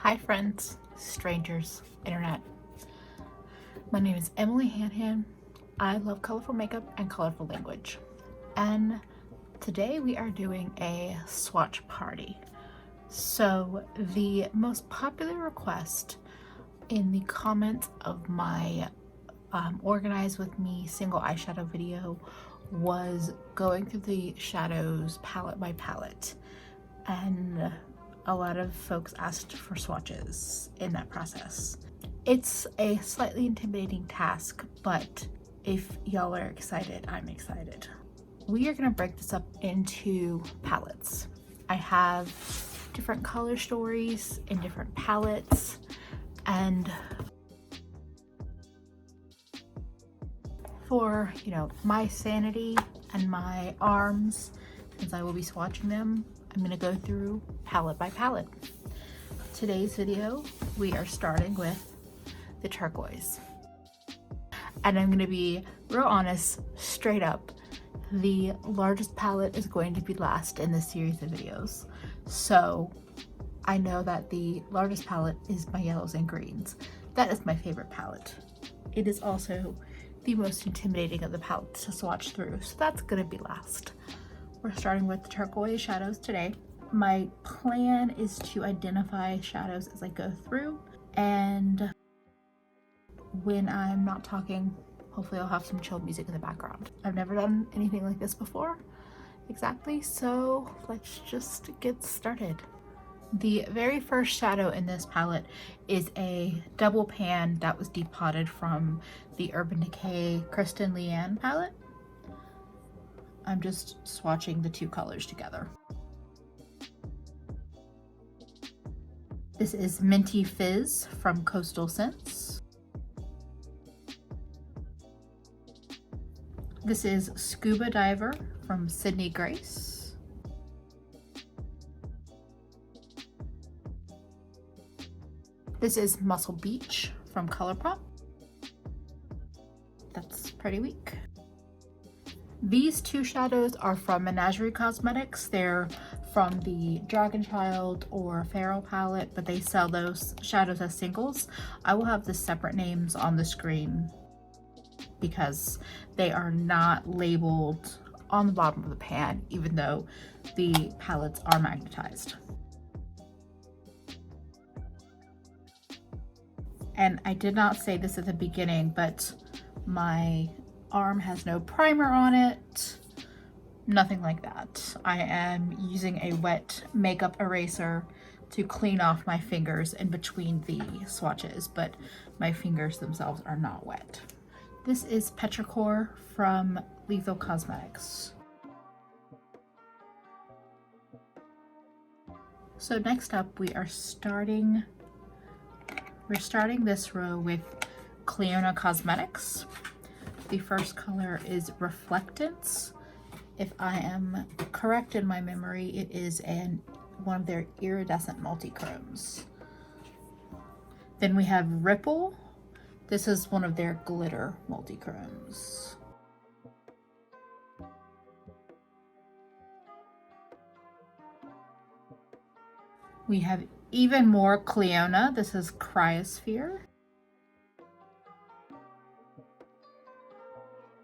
Hi friends, strangers, internet. My name is Emily Hanhan. I love colorful makeup and colorful language. And today we are doing a swatch party. So the most popular request in the comments of my Organize With Me single eyeshadow video was going through the shadows palette by palette. And a lot of folks asked for swatches in that process. It's a slightly intimidating task, but if y'all are excited, I'm excited. We are gonna break this up into palettes. I have different color stories in different palettes, and for, my sanity and my arms, since I will be swatching them, I'm gonna go through palette by palette. Today's video, we are starting with the turquoise. And I'm gonna be real honest, straight up, the largest palette is going to be last in this series of videos. So I know that the largest palette is my yellows and greens. That is my favorite palette. It is also the most intimidating of the palettes to swatch through, so that's gonna be last. We're starting with the turquoise shadows today. My plan is to identify shadows as I go through, and when I'm not talking, hopefully I'll have some chill music in the background. I've never done anything like this before, exactly, so let's just get started. The very first shadow in this palette is a double pan that was depotted from the Urban Decay Kristen Leanne palette. I'm just swatching the two colors together. This is Minty Fizz from Coastal Scents. This is Scuba Diver from Sydney Grace. This is Muscle Beach from Colourpop. That's pretty weak. These two shadows are from Menagerie Cosmetics. They're from the Dragon Child or Feral palette, but they sell those shadows as singles. I will have the separate names on the screen because they are not labeled on the bottom of the pan, even though the palettes are magnetized. And I did not say this at the beginning, but my arm has no primer on it, nothing like that. I am using a wet makeup eraser to clean off my fingers in between the swatches, but my fingers themselves are not wet. This is Petrichor from Lethal Cosmetics. So next up, we're starting this row with Clionadh Cosmetics. The first color is Reflectance. If I am correct in my memory, it is one of their iridescent multi-chromes. Then we have Ripple. This is one of their glitter multi-chromes. We have even more Clionadh. This is Cryosphere.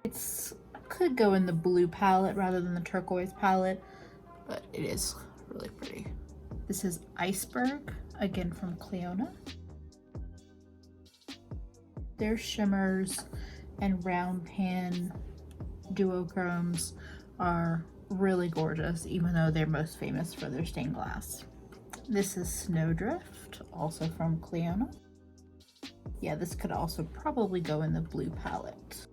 It could go in the blue palette rather than the turquoise palette, but it is really pretty. This is Iceberg, again from Clionadh. Their shimmers and round pan duochromes are really gorgeous, even though they're most famous for their stained glass. This is Snowdrift, also from Clionadh. Yeah, this could also probably go in the blue palette.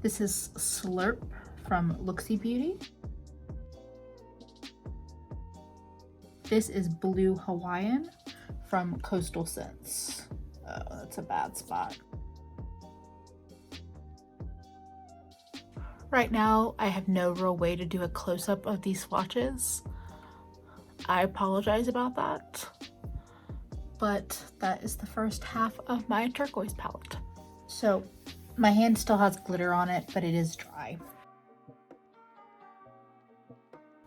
This is Slurp from Looksy Beauty. This is Blue Hawaiian from Coastal Scents. Oh, that's a bad spot. Right now, I have no real way to do a close-up of these swatches. I apologize about that, but that is the first half of my turquoise palette. So my hand still has glitter on it, but it is dry.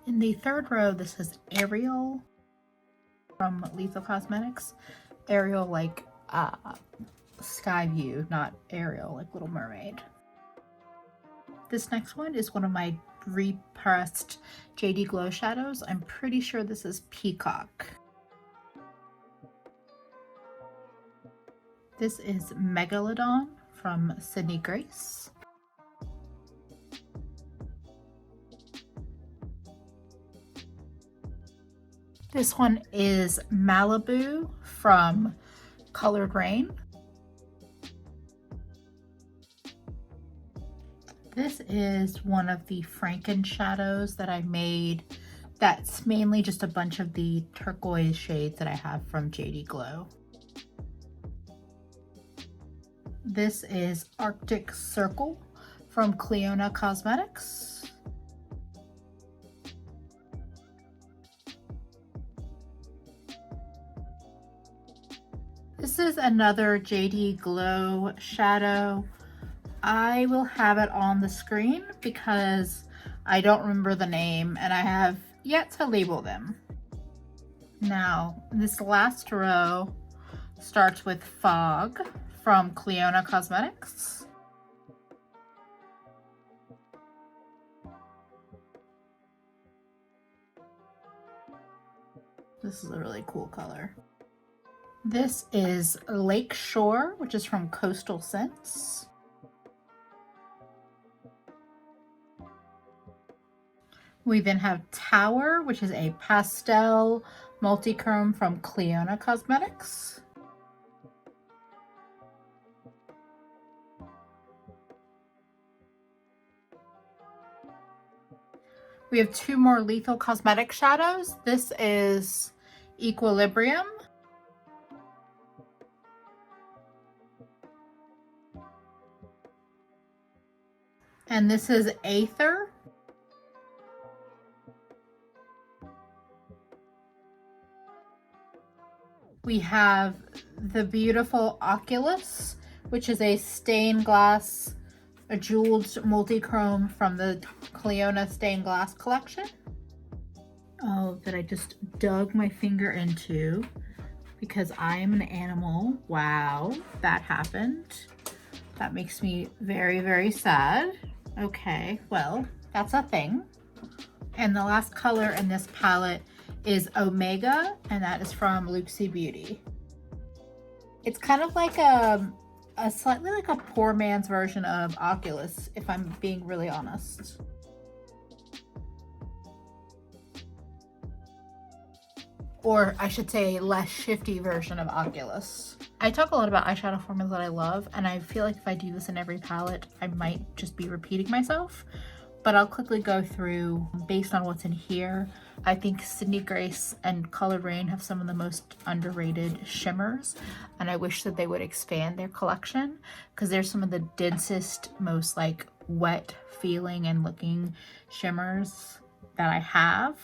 In the third row, this is Ariel. from Lethal Cosmetics. Ariel like Sky View, not Ariel like Little Mermaid. This next one is one of my repressed JD Glow shadows. I'm pretty sure this is Peacock. This is Megalodon from Sydney Grace. This one is Malibu from Colored Rain. This is one of the Franken shadows that I made. That's mainly just a bunch of the turquoise shades that I have from JD Glow. This is Arctic Circle from Cleona Cosmetics. This is another JD Glow shadow. I will have it on the screen because I don't remember the name and I have yet to label them. Now, this last row starts with Fog from Cleona Cosmetics. This is a really cool color. This is Lake Shore, which is from Coastal Scents. We then have Tower, which is a pastel multichrome from Cleona Cosmetics. We have two more Lethal Cosmetics shadows. This is Equilibrium. And this is Aether. We have the beautiful Oculus, which is a stained glass, a jeweled multichrome from the Cleona stained glass collection. Oh, that I just dug my finger into because I am an animal. Wow, that happened. That makes me very, very sad. Okay, well, that's a thing. And the last color in this palette is Omega, and that is from Luxie Beauty. It's kind of like a slightly like a poor man's version of Oculus, if I'm being really honest. Or I should say a less shifty version of Oculus. I talk a lot about eyeshadow formulas that I love, and I feel like if I do this in every palette, I might just be repeating myself. But I'll quickly go through based on what's in here. I think Sydney Grace and Colored Rain have some of the most underrated shimmers, and I wish that they would expand their collection because they're some of the densest, most like wet feeling and looking shimmers that I have.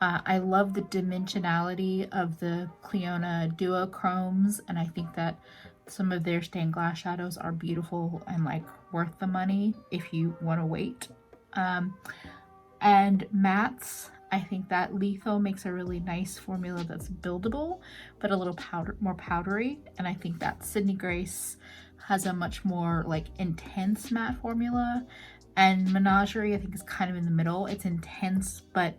I love the dimensionality of the Cleona duochromes, and I think that some of their stained glass shadows are beautiful and like worth the money if you want to wait. And mattes, I think that Lethal makes a really nice formula that's buildable, but a little more powdery. And I think that Sydney Grace has a much more like intense matte formula. And Menagerie, I think, is kind of in the middle. It's intense, but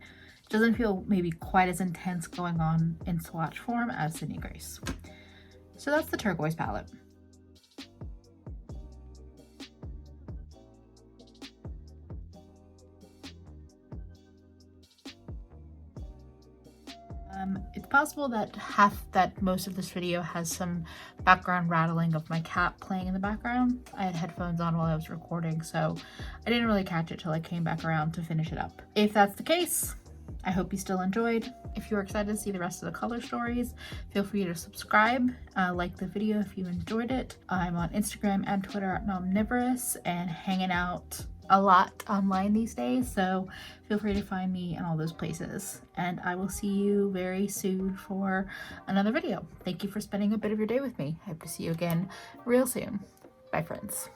doesn't feel maybe quite as intense going on in swatch form as Sydney Grace. So that's the Turquoise palette. It's possible that most of this video has some background rattling of my cat playing in the background. I had headphones on while I was recording, so I didn't really catch it till I came back around to finish it up. If that's the case, I hope you still enjoyed. If you're excited to see the rest of the color stories, feel free to subscribe, like the video if you enjoyed it. I'm on Instagram and Twitter at Nomnivorous and hanging out a lot online these days, so feel free to find me in all those places. And I will see you very soon for another video. Thank you for spending a bit of your day with me. I hope to see you again real soon. Bye, friends.